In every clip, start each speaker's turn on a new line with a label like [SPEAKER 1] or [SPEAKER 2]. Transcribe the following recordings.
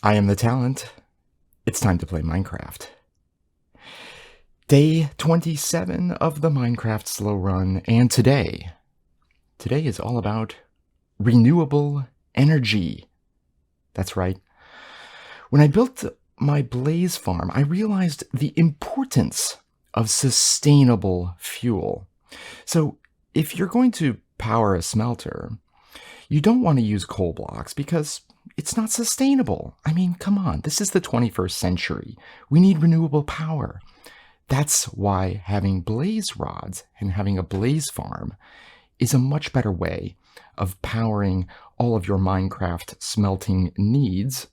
[SPEAKER 1] I am the talent. It's time to play Minecraft. Day 27 of the Minecraft Slowrun, and today is all about renewable energy. That's right. When I built my blaze farm, I realized the importance of sustainable fuel. So if you're going to power a smelter, you don't want to use coal blocks because it's not sustainable. I mean, come on, this is the 21st century. We need renewable power. That's why having blaze rods and having a blaze farm is a much better way of powering all of your Minecraft smelting needs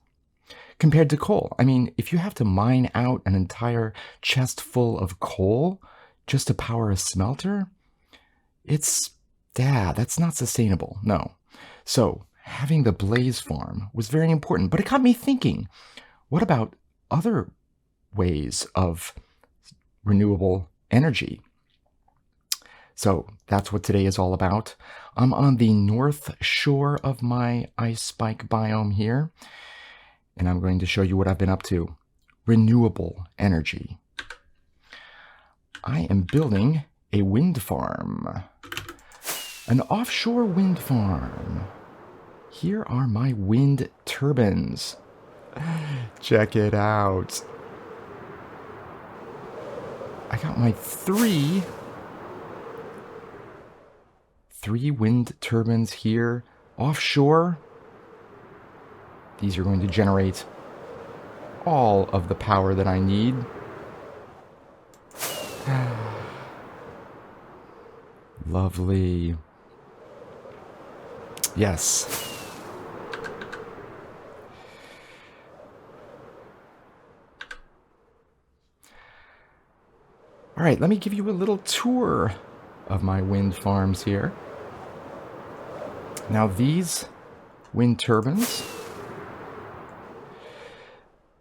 [SPEAKER 1] compared to coal. I mean, if you have to mine out an entire chest full of coal just to power a smelter, that's not sustainable, no. So having the blaze farm was very important, but it got me thinking, what about other ways of renewable energy? So that's what today is all about. I'm on the north shore of my ice spike biome here, and I'm going to show you what I've been up to. Renewable energy. I am building a wind farm, an offshore wind farm. Here are my wind turbines. Check it out. I got my three wind turbines here offshore. These are going to generate all of the power that I need. Lovely. Yes. All right, let me give you a little tour of my wind farms here. Now these wind turbines,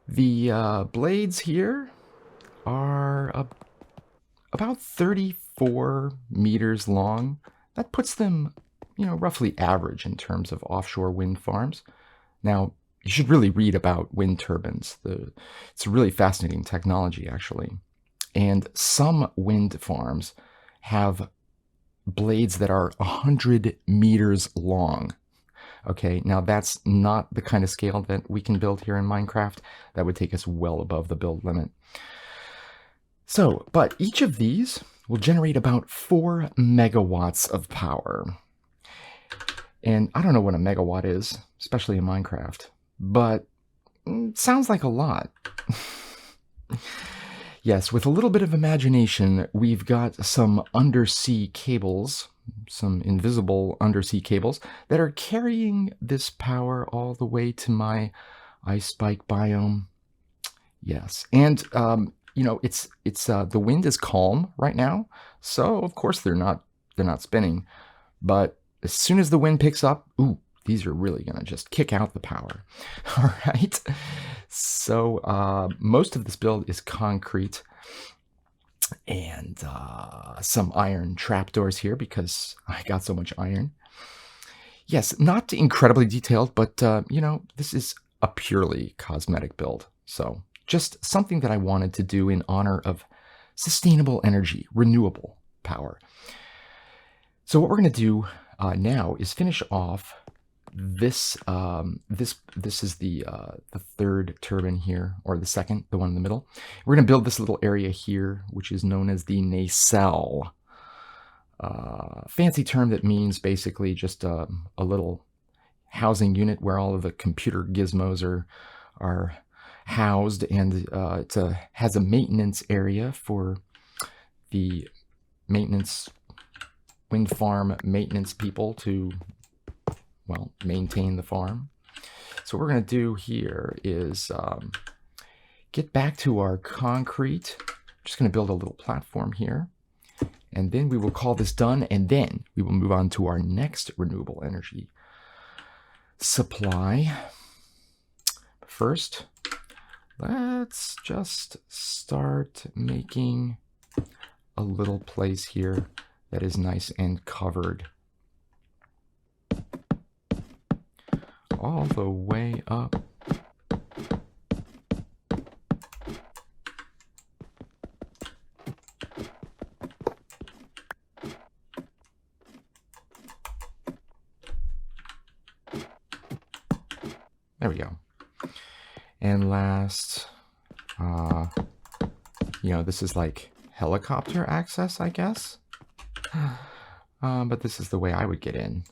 [SPEAKER 1] the blades here are about 34 meters long. That puts them, roughly average in terms of offshore wind farms. Now, you should really read about wind turbines. It's a really fascinating technology, actually. And some wind farms have blades that are 100 meters long. Okay, now that's not the kind of scale that we can build here in Minecraft. That would take us well above the build limit. So, but each of these will generate about 4 megawatts of power. And I don't know what a megawatt is, especially in Minecraft, but it sounds like a lot. Yes, with a little bit of imagination, we've got some undersea cables, some invisible undersea cables that are carrying this power all the way to my ice spike biome. Yes, and the wind is calm right now, so of course they're not spinning. But as soon as the wind picks up, these are really gonna just kick out the power. All right. So most of this build is concrete and some iron trapdoors here because I got so much iron. Yes, not incredibly detailed, but this is a purely cosmetic build. So just something that I wanted to do in honor of sustainable energy, renewable power. So what we're going to do now is finish off this. This is the third turbine here, or the second, the one in the middle. We're going to build this little area here, which is known as the nacelle. Fancy term that means basically just a little housing unit where all of the computer gizmos are housed, and it has a maintenance area for the wind farm maintenance people to, well, maintain the farm. So what we're going to do here is get back to our concrete. Just going to build a little platform here, and then we will call this done, and then we will move on to our next renewable energy supply. First, let's just start making a little place here that is nice and covered all the way up And last, this is like helicopter access, I guess. But this is the way I would get in.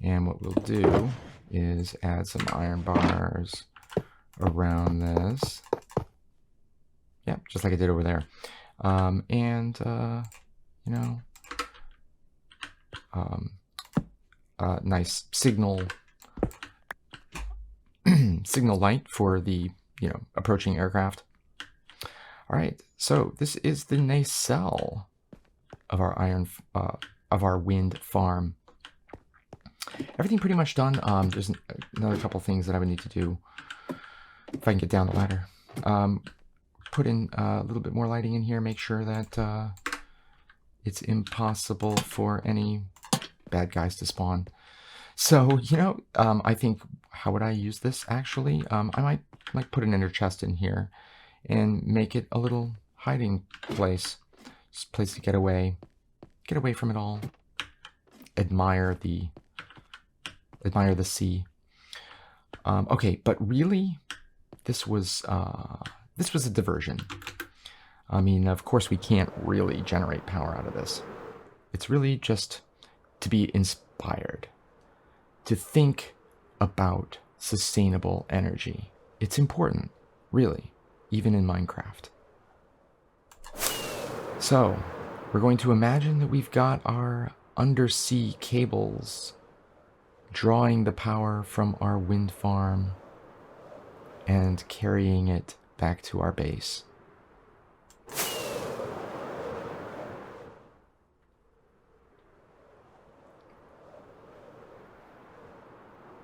[SPEAKER 1] And what we'll do is add some iron bars around this. Yeah, just like I did over there. Nice signal light for the approaching aircraft. All right, so this is the nacelle of our wind farm. Everything pretty much done. There's another couple things that I would need to do if I can get down the ladder. Put in a little bit more lighting in here. Make sure that it's impossible for any bad guys to spawn. So, I think, how would I use this actually? I might put an inner chest in here and make it a little hiding place. Just a place to get away from it all. Admire the sea. Okay, but really, this was a diversion. I mean, of course, we can't really generate power out of this. It's really just to be inspired, to think about sustainable energy. It's important, really, even in Minecraft. So, we're going to imagine that we've got our undersea cables drawing the power from our wind farm and carrying it back to our base.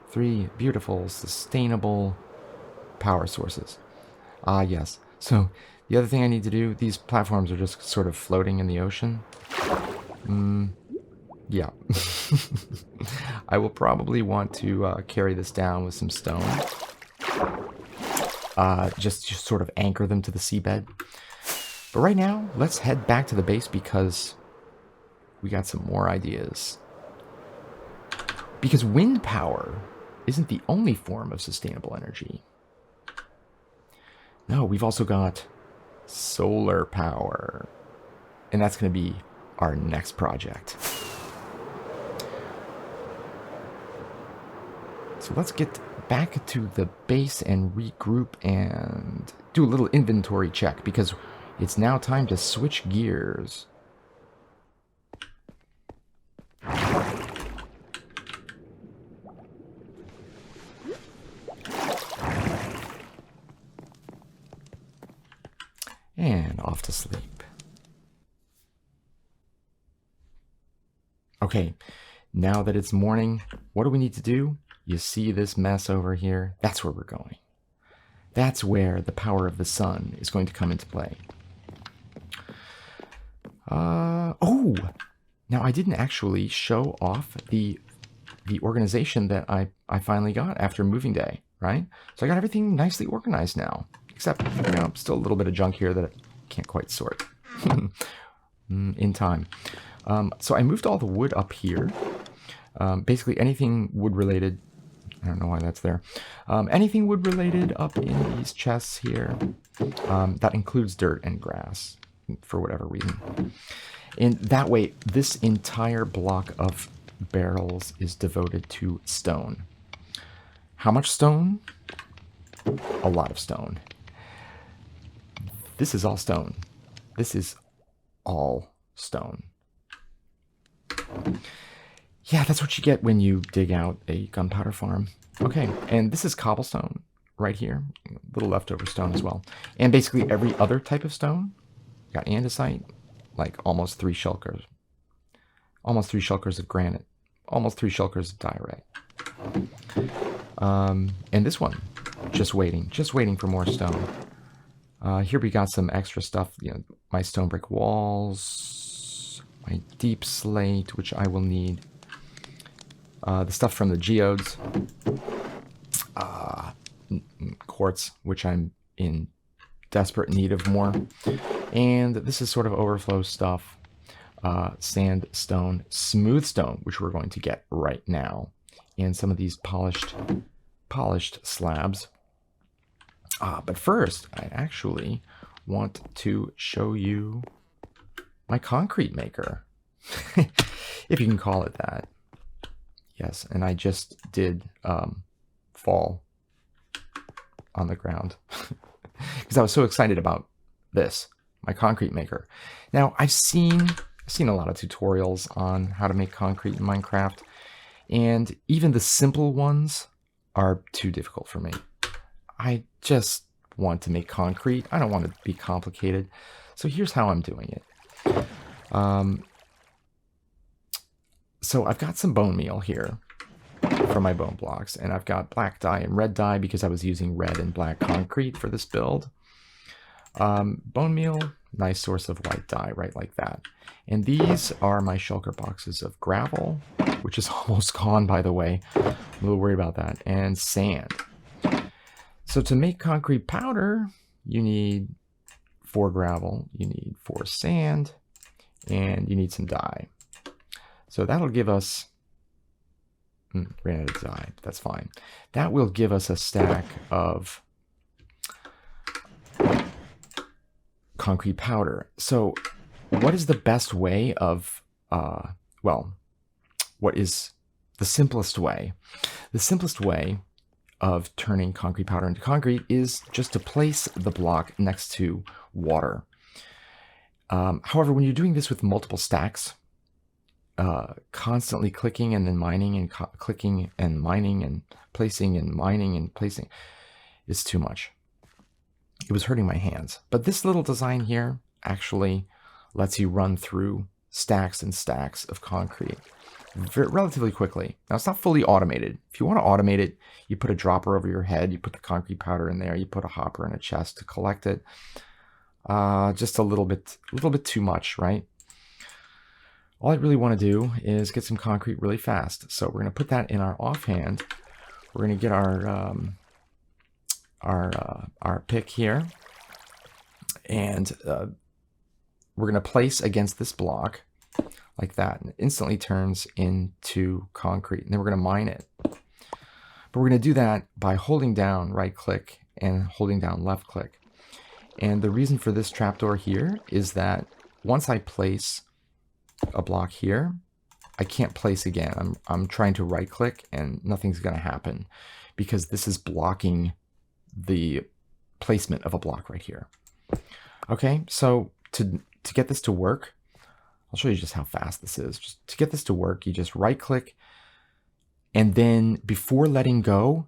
[SPEAKER 1] Three beautiful, sustainable power sources. Ah, yes. So, the other thing I need to do, these platforms are just sort of floating in the ocean. Yeah. I will probably want to carry this down with some stone. Just to sort of anchor them to the seabed. But right now, let's head back to the base because we got some more ideas. Because wind power isn't the only form of sustainable energy. No, we've also got solar power. And that's going to be our next project. So let's get back to the base and regroup and do a little inventory check because it's now time to switch gears. And off to sleep. Okay, now that it's morning, what do we need to do? You see this mess over here? That's where we're going. That's where the power of the sun is going to come into play. Oh! Now, I didn't actually show off the organization that I finally got after moving day, right? So I got everything nicely organized now. Except, still a little bit of junk here that I can't quite sort in time. So I moved all the wood up here. Basically anything wood related, I don't know why that's there. Anything wood related up in these chests here. That includes dirt and grass for whatever reason. And that way, this entire block of barrels is devoted to stone. How much stone? A lot of stone. This is all stone. This is all stone. Yeah, that's what you get when you dig out a gunpowder farm. Okay, and this is cobblestone right here. A little leftover stone as well. And basically every other type of stone. Got andesite, like almost 3 shulkers. Almost 3 shulkers of granite. Almost 3 shulkers of diorite. And this one, just waiting for more stone. Here we got some extra stuff, my stone brick walls, my deep slate, which I will need. The stuff from the geodes, quartz, which I'm in desperate need of more. And this is sort of overflow stuff, sandstone, smooth stone, which we're going to get right now. And some of these polished polished slabs. But first, I actually want to show you my concrete maker, if you can call it that. Yes, and I just did fall on the ground because I was so excited about this, my concrete maker. Now, I've seen a lot of tutorials on how to make concrete in Minecraft, and even the simple ones are too difficult for me. I just want to make concrete. I don't want it to be complicated. So here's how I'm doing it. So I've got some bone meal here for my bone blocks, and I've got black dye and red dye because I was using red and black concrete for this build. Bone meal, nice source of white dye, right like that. And these are my shulker boxes of gravel, which is almost gone, by the way. I'm a little worried about that. And sand. So to make concrete powder, you need 4 gravel, you need 4 sand, and you need some dye. So that'll give us, ran out of dye, that's fine. That will give us a stack of concrete powder. So what is the best way of, well, what is the simplest way? The simplest way of turning concrete powder into concrete is just to place the block next to water. However, when you're doing this with multiple stacks, constantly clicking and then mining and clicking and mining and placing and mining and placing is too much. It was hurting my hands. But this little design here actually lets you run through stacks and stacks of concrete relatively quickly. Now, it's not fully automated. If you want to automate it, you put a dropper over your head, you put the concrete powder in there, you put a hopper in a chest to collect it. Just a little bit too much, right? All I really want to do is get some concrete really fast. So we're going to put that in our offhand. We're going to get our pick here, and we're going to place against this block like that, and it instantly turns into concrete. And then we're going to mine it. But we're going to do that by holding down right click and holding down left click. And the reason for this trapdoor here is that once I place a block here, I can't place again. I'm trying to right click and nothing's going to happen because this is blocking the placement of a block right here. Okay, so to get this to work, I'll show you just how fast this is. Just to get this to work, you just right click, and then before letting go,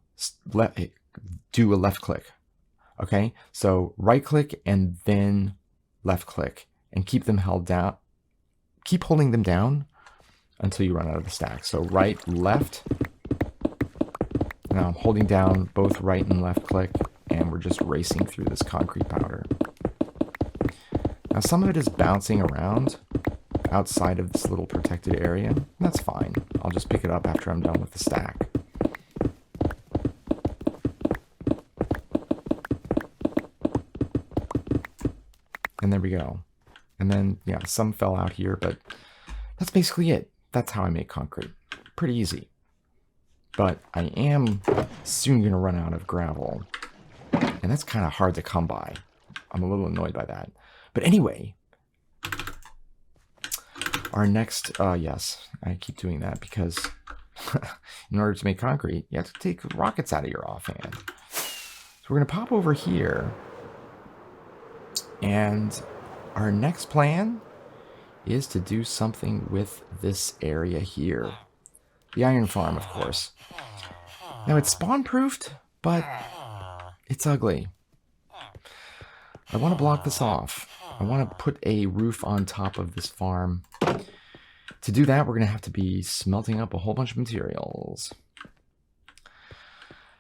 [SPEAKER 1] do a left click. Okay, so right click and then left click, and keep them held down. Keep holding them down until you run out of the stack. So right, left. Now I'm holding down both right and left click, and we're just racing through this concrete powder. Now some of it is bouncing around outside of this little protected area. That's fine. I'll just pick it up after I'm done with the stack. And there we go. And then, yeah, some fell out here, but that's basically it. That's how I make concrete. Pretty easy. But I am soon going to run out of gravel. And that's kind of hard to come by. I'm a little annoyed by that. But anyway, our next, yes, I keep doing that because in order to make concrete, you have to take rockets out of your offhand. So we're going to pop over here. And our next plan is to do something with this area here. The iron farm, of course. Now, it's spawn-proofed, but it's ugly. I want to block this off. I want to put a roof on top of this farm. To do that, we're going to have to be smelting up a whole bunch of materials.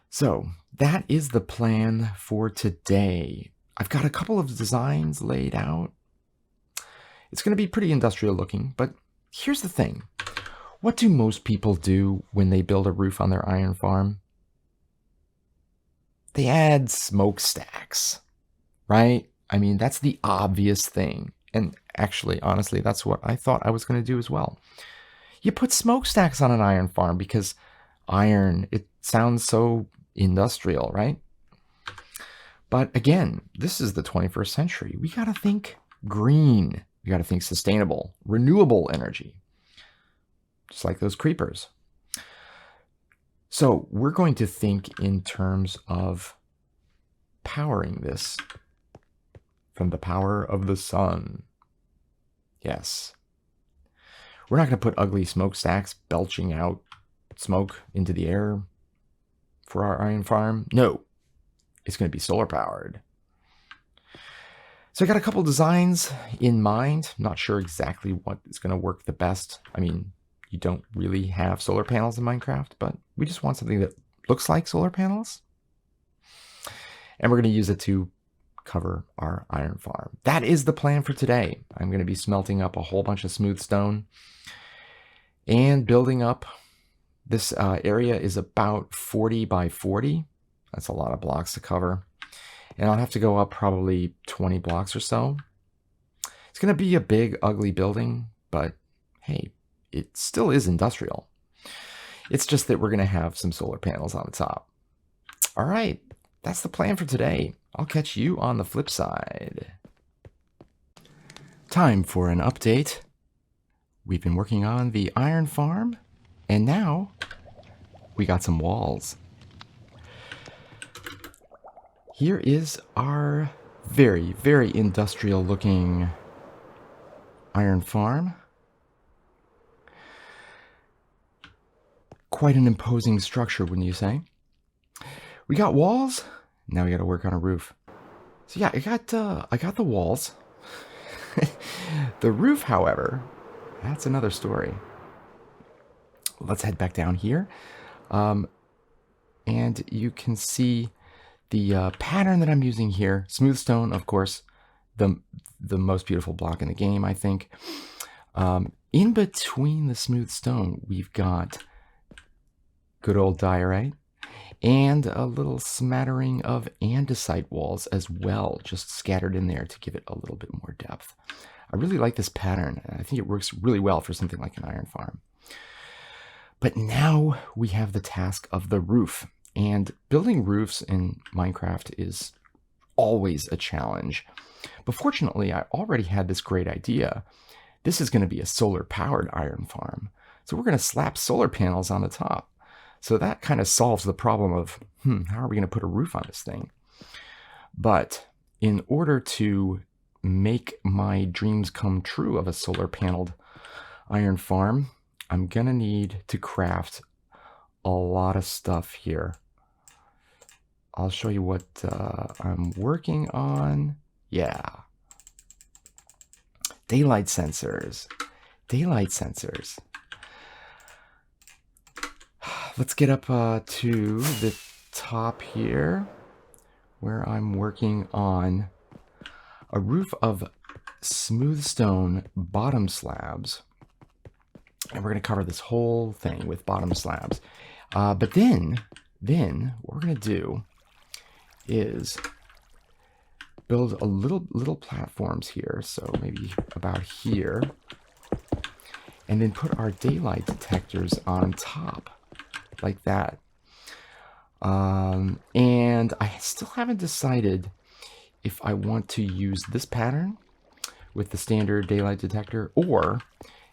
[SPEAKER 1] So, that is the plan for today. I've got a couple of designs laid out. It's going to be pretty industrial looking, but here's the thing. What do most people do when they build a roof on their iron farm? They add smokestacks, right? I mean, that's the obvious thing. And actually, honestly, that's what I thought I was going to do as well. You put smokestacks on an iron farm because iron, it sounds so industrial, right? But again, this is the 21st century. We got to think green. We got to think sustainable, renewable energy, just like those creepers. So we're going to think in terms of powering this from the power of the sun. Yes. We're not going to put ugly smokestacks belching out smoke into the air for our iron farm. No, it's going to be solar powered. So I got a couple designs in mind. Not sure exactly what is going to work the best. I mean, you don't really have solar panels in Minecraft, but we just want something that looks like solar panels. And we're going to use it to cover our iron farm. That is the plan for today. I'm going to be smelting up a whole bunch of smooth stone and building up. This area is about 40 by 40. That's a lot of blocks to cover. And I'll have to go up probably 20 blocks or so. It's going to be a big, ugly building, but hey, it still is industrial. It's just that we're going to have some solar panels on the top. All right, that's the plan for today. I'll catch you on the flip side. Time for an update. We've been working on the iron farm, and now we got some walls. Here is our very, very industrial looking iron farm. Quite an imposing structure, wouldn't you say? We got walls. Now we got to work on a roof. So yeah, I got the walls. The roof, however, that's another story. Let's head back down here, and you can see the pattern that I'm using here. Smooth stone, of course, the most beautiful block in the game, I think. In between the smooth stone, we've got good old diorite, and a little smattering of andesite walls as well, just scattered in there to give it a little bit more depth. I really like this pattern, and I think it works really well for something like an iron farm. But now we have the task of the roof, and building roofs in Minecraft is always a challenge. But fortunately, I already had this great idea. This is going to be a solar-powered iron farm, so we're going to slap solar panels on the top. So that kind of solves the problem of, how are we going to put a roof on this thing? But in order to make my dreams come true of a solar paneled iron farm, I'm going to need to craft a lot of stuff here. I'll show you what I'm working on. Yeah. Daylight sensors. Daylight sensors. Let's get up to the top here, where I'm working on a roof of smooth stone bottom slabs. And we're going to cover this whole thing with bottom slabs. But then what we're going to do is build a little platforms here, so maybe about here, and then put our daylight detectors on top. Like that. And I still haven't decided if I want to use this pattern with the standard daylight detector, or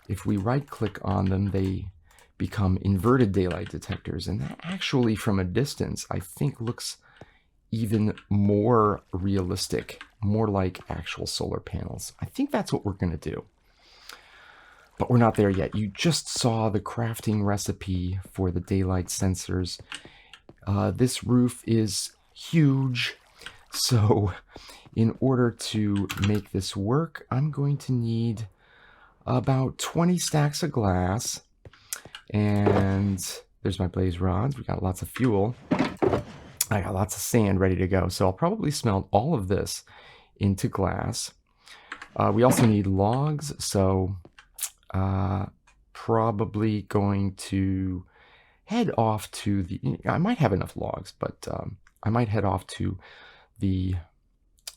[SPEAKER 1] if we right click on them, they become inverted daylight detectors. And that actually, from a distance, I think looks even more realistic, more like actual solar panels. I think that's what we're going to do. But we're not there yet. You just saw the crafting recipe for the daylight sensors. This roof is huge. So in order to make this work, I'm going to need about 20 stacks of glass. And there's my blaze rods. We got lots of fuel. I got lots of sand ready to go. So I'll probably smelt all of this into glass. We also need logs. So probably going to head off to the, I might have enough logs, but I might head off to the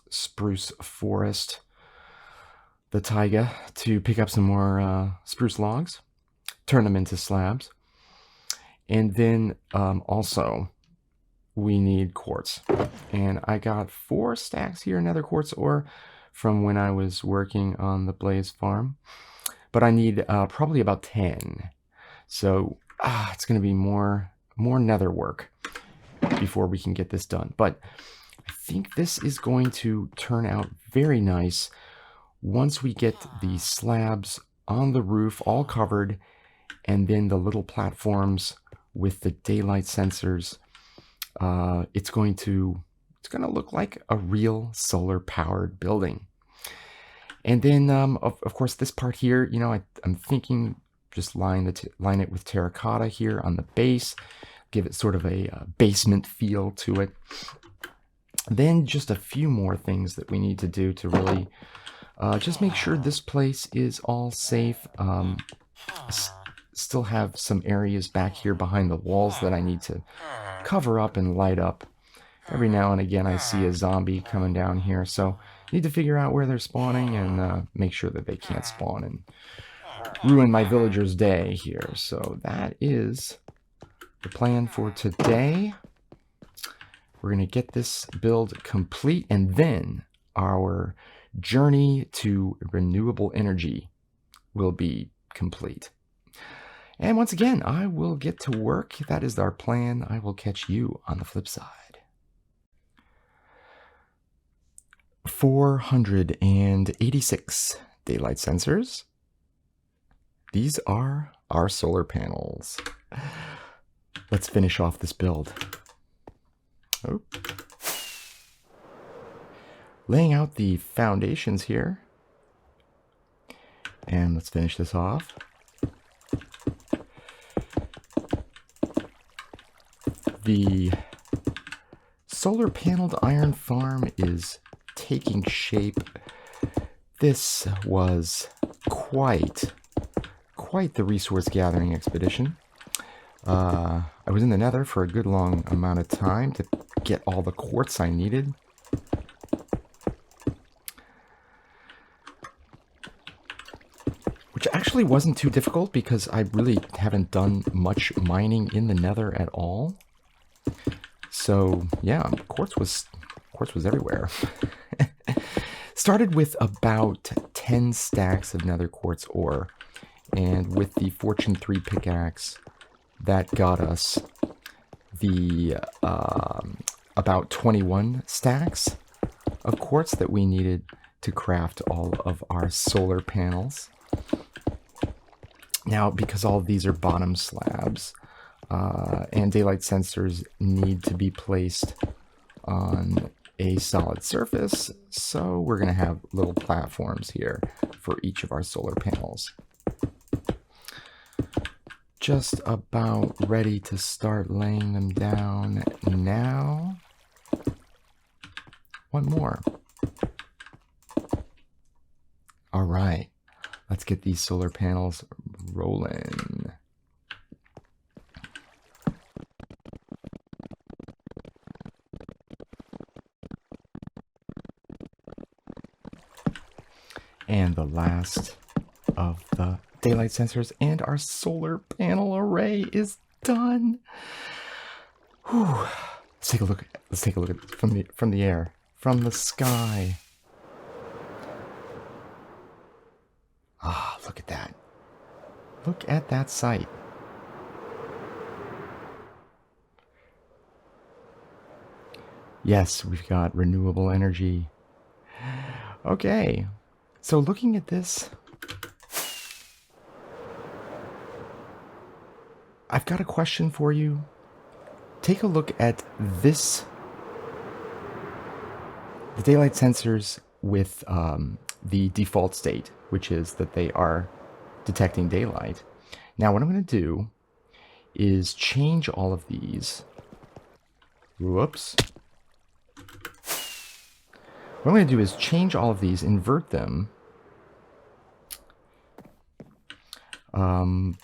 [SPEAKER 1] spruce forest, the taiga, to pick up some more spruce logs, turn them into slabs, and then also we need quartz. And I got 4 stacks here, another quartz ore from when I was working on the Blaze farm. But I need probably about 10. So it's going to be more nether work before we can get this done. But I think this is going to turn out very nice once we get the slabs on the roof all covered, and then the little platforms with the daylight sensors. It's going to look like a real solar powered building. And then of course this part here, you know, I'm thinking just line it with terracotta here on the base, give it sort of a basement feel to it. Then just a few more things that we need to do to really just make sure this place is all safe. Still have some areas back here behind the walls that I need to cover up and light up. Every now and again I see a zombie coming down here, so I need to figure out where they're spawning and make sure that they can't spawn and ruin my villagers' day here. So that is the plan for today. We're going to get this build complete, and then our journey to renewable energy will be complete. And once again, I will get to work. That is our plan. I will catch you on the flip side. 486 daylight sensors. These are our solar panels. Let's finish off this build. Oh. Laying out the foundations here. And let's finish this off. The solar paneled iron farm is taking shape. This was quite the resource gathering expedition. I was in the nether for a good long amount of time to get all the quartz I needed. Which actually wasn't too difficult because I really haven't done much mining in the nether at all. So yeah, quartz was everywhere. Started with about 10 stacks of nether quartz ore, and with the Fortune 3 pickaxe, that got us the about 21 stacks of quartz that we needed to craft all of our solar panels. Now, because all of these are bottom slabs, and daylight sensors need to be placed on a solid surface, so we're going to have little platforms here for each of our solar panels. Just about ready to start laying them down now. One more. All right, let's get these solar panels rolling. And the last of the daylight sensors and our solar panel array is done. Whew. Let's take a look. Let's take a look at from the air, from the sky. Ah, look at that. Look at that sight. Yes, we've got renewable energy. Okay. So looking at this, I've got a question for you. Take a look at this, the daylight sensors with the default state, which is that they are detecting daylight. Now what I'm going to do is change all of these. Whoops. What I'm going to do is change all of these, invert them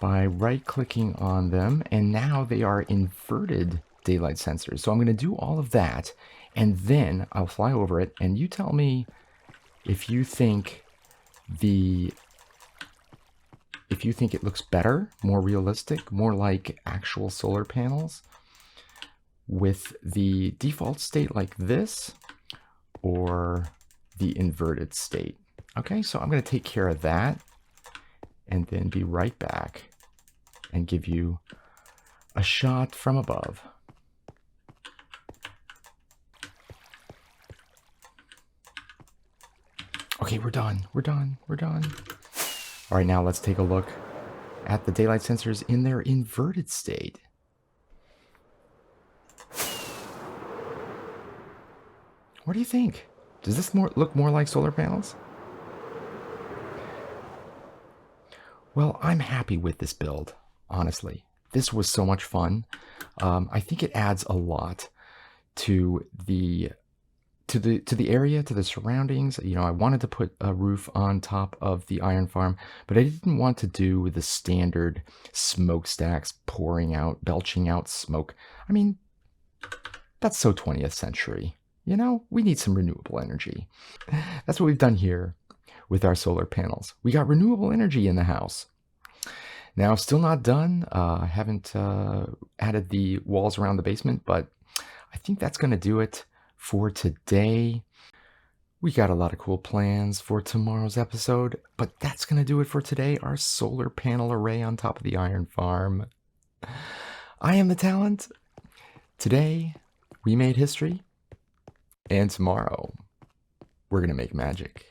[SPEAKER 1] by right-clicking on them, and now they are inverted daylight sensors. So I'm going to do all of that, and then I'll fly over it, and you tell me if you think it looks better, more realistic, more like actual solar panels, with the default state like this or the inverted state. Okay, so I'm going to take care of that and then be right back and give you a shot from above. Okay, we're done. We're done. We're done. All right, now let's take a look at the daylight sensors in their inverted state. What do you think? Does this look more like solar panels? Well, I'm happy with this build, honestly. This was so much fun. I think it adds a lot to the area, to the surroundings. You know, I wanted to put a roof on top of the iron farm, but I didn't want to do the standard smokestacks pouring out, belching out smoke. I mean, that's so 20th century. You know, we need some renewable energy. That's what we've done here with our solar panels. We got renewable energy in the house. Now, still not done. I haven't added the walls around the basement, but I think that's going to do it for today. We got a lot of cool plans for tomorrow's episode, but that's going to do it for today. Our solar panel array on top of the iron farm. I am the Talent. Today, we made history. And tomorrow, we're going to make magic.